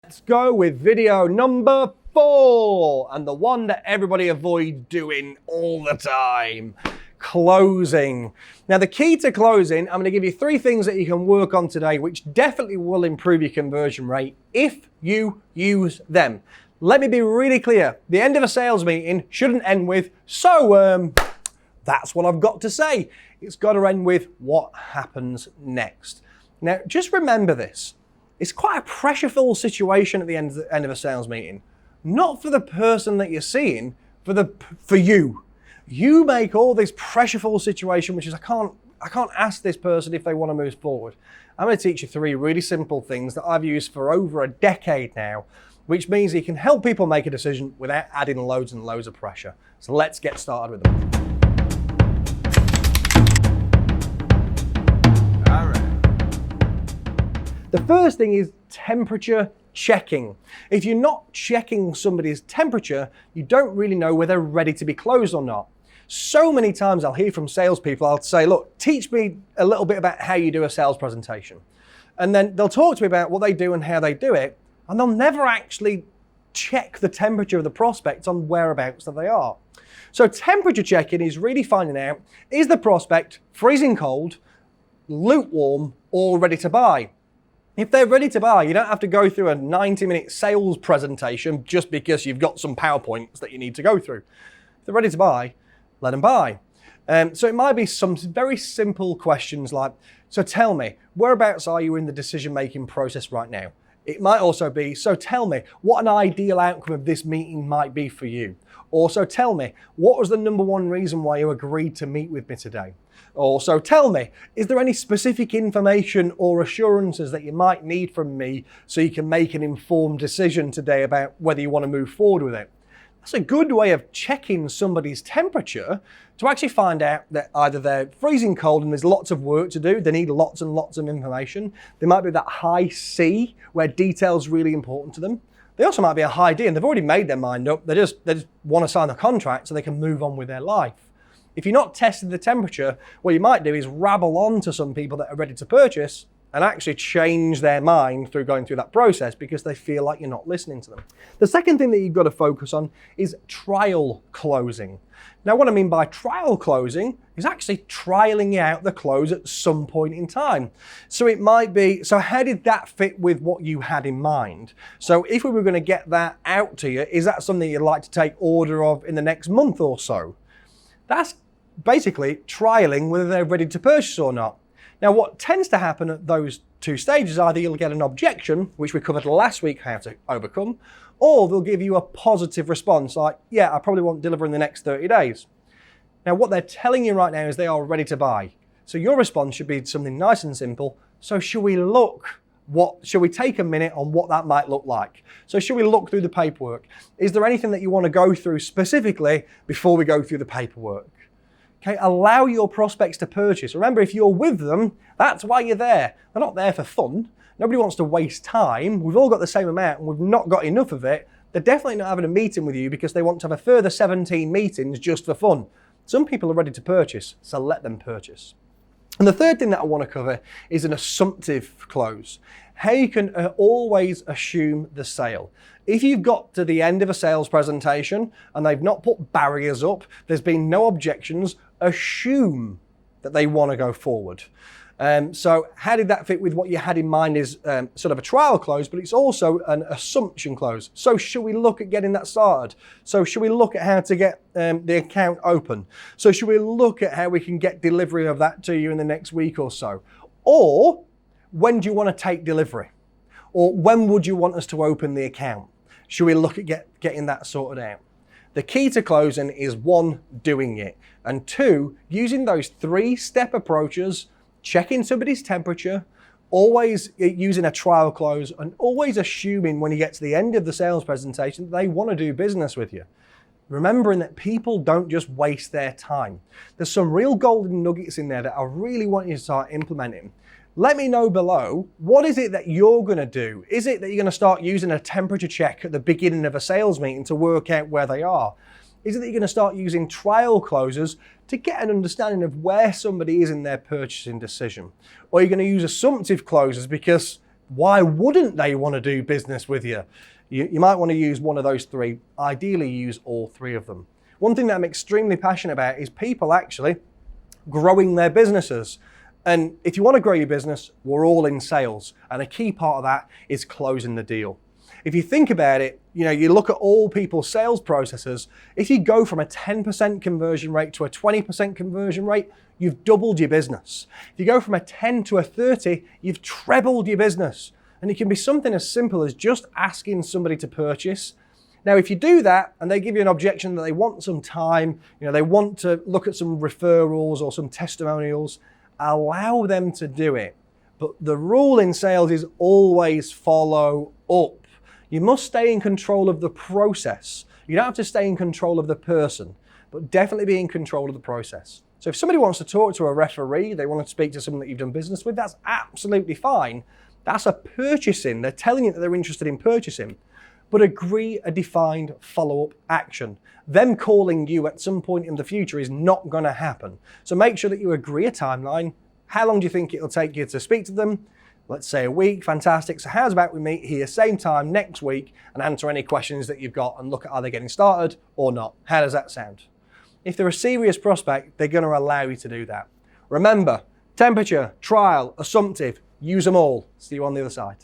Let's go with video number 4, and the one that everybody avoids doing all the time, closing. Now, the key to closing, I'm going to give you 3 things that you can work on today, which definitely will improve your conversion rate if you use them. Let me be really clear. The end of a sales meeting shouldn't end with, so that's what I've got to say. It's got to end with what happens next. Now, just remember this. It's quite a pressure-filled situation at the end of a sales meeting. Not for the person that you're seeing, for you. You make all this pressure-filled situation, which is I can't ask this person if they want to move forward. I'm going to teach you 3 really simple things that I've used for over a decade now, which means you can help people make a decision without adding loads and loads of pressure. So let's get started with them. All right. The first thing is temperature checking. If you're not checking somebody's temperature, you don't really know whether they're ready to be closed or not. So many times I'll hear from salespeople, I'll say, look, teach me a little bit about how you do a sales presentation. And then they'll talk to me about what they do and how they do it, and they'll never actually check the temperature of the prospect on whereabouts that they are. So temperature checking is really finding out, is the prospect freezing cold, lukewarm, or ready to buy? If they're ready to buy, you don't have to go through a 90-minute sales presentation just because you've got some PowerPoints that you need to go through. If they're ready to buy, let them buy. So it might be some very simple questions like, so tell me, whereabouts are you in the decision-making process right now? It might also be, so tell me what an ideal outcome of this meeting might be for you. Or so tell me, what was the number 1 reason why you agreed to meet with me today? Or so tell me, is there any specific information or assurances that you might need from me so you can make an informed decision today about whether you want to move forward with it? That's a good way of checking somebody's temperature to actually find out that either they're freezing cold and there's lots of work to do, they need lots and lots of information. They might be that high C where detail's really important to them. They also might be a high D and they've already made their mind up. They just want to sign the contract so they can move on with their life. If you're not testing the temperature, what you might do is rabble on to some people that are ready to purchase and actually change their mind through going through that process because they feel like you're not listening to them. The second thing that you've got to focus on is trial closing. Now, what I mean by trial closing is actually trialing out the close at some point in time. So it might be, so how did that fit with what you had in mind? So if we were going to get that out to you, is that something you'd like to take order of in the next month or so? That's basically trialing whether they're ready to purchase or not. Now, what tends to happen at those 2 stages, either you'll get an objection, which we covered last week how to overcome, or they'll give you a positive response like, yeah, I probably won't deliver in the next 30 days. Now, what they're telling you right now is they are ready to buy. So your response should be something nice and simple. So should we take a minute on what that might look like? So should we look through the paperwork? Is there anything that you want to go through specifically before we go through the paperwork? Okay, allow your prospects to purchase. Remember, if you're with them, that's why you're there. They're not there for fun. Nobody wants to waste time. We've all got the same amount and we've not got enough of it. They're definitely not having a meeting with you because they want to have a further 17 meetings just for fun. Some people are ready to purchase, so let them purchase. And the third thing that I want to cover is an assumptive close. How you can always assume the sale. If you've got to the end of a sales presentation and they've not put barriers up, there's been no objections, assume that they want to go forward. So how did that fit with what you had in mind is sort of a trial close, but it's also an assumption close. So should we look at getting that started? So should we look at how to get the account open? So should we look at how we can get delivery of that to you in the next week or so? Or when do you want to take delivery? Or when would you want us to open the account? Should we look at getting that sorted out? The key to closing is 1, doing it, and 2, using those 3-step approaches, checking somebody's temperature, always using a trial close, and always assuming when you get to the end of the sales presentation that they want to do business with you. Remembering that people don't just waste their time. There's some real golden nuggets in there that I really want you to start implementing. Let me know below, what is it that you're going to do? Is it that you're going to start using a temperature check at the beginning of a sales meeting to work out where they are? Is it that you're going to start using trial closes to get an understanding of where somebody is in their purchasing decision? Or are you going to use assumptive closes because Why wouldn't they want to do business with you? You might want to use one of those three. Ideally, use all three of them. One thing that I'm extremely passionate about is people actually growing their businesses. And if you want to grow your business, we're all in sales. And a key part of that is closing the deal. If you think about it, you look at all people's sales processes. If you go from a 10% conversion rate to a 20% conversion rate, you've doubled your business. If you go from a 10 to a 30, you've trebled your business. And it can be something as simple as just asking somebody to purchase. Now, if you do that and they give you an objection that they want some time, they want to look at some referrals or some testimonials, allow them to do it. But the rule in sales is always follow up. You must stay in control of the process. You don't have to stay in control of the person, but definitely be in control of the process. So if somebody wants to talk to a referee, they want to speak to someone that you've done business with, that's absolutely fine. That's a purchasing. They're telling you that they're interested in purchasing. But agree a defined follow-up action. Them calling you at some point in the future is not going to happen. So make sure that you agree a timeline. How long do you think it'll take you to speak to them? Let's say a week, fantastic. So how's about we meet here same time next week and answer any questions that you've got and look at are they getting started or not? How does that sound? If they're a serious prospect, they're going to allow you to do that. Remember, temperature, trial, assumptive, use them all. See you on the other side.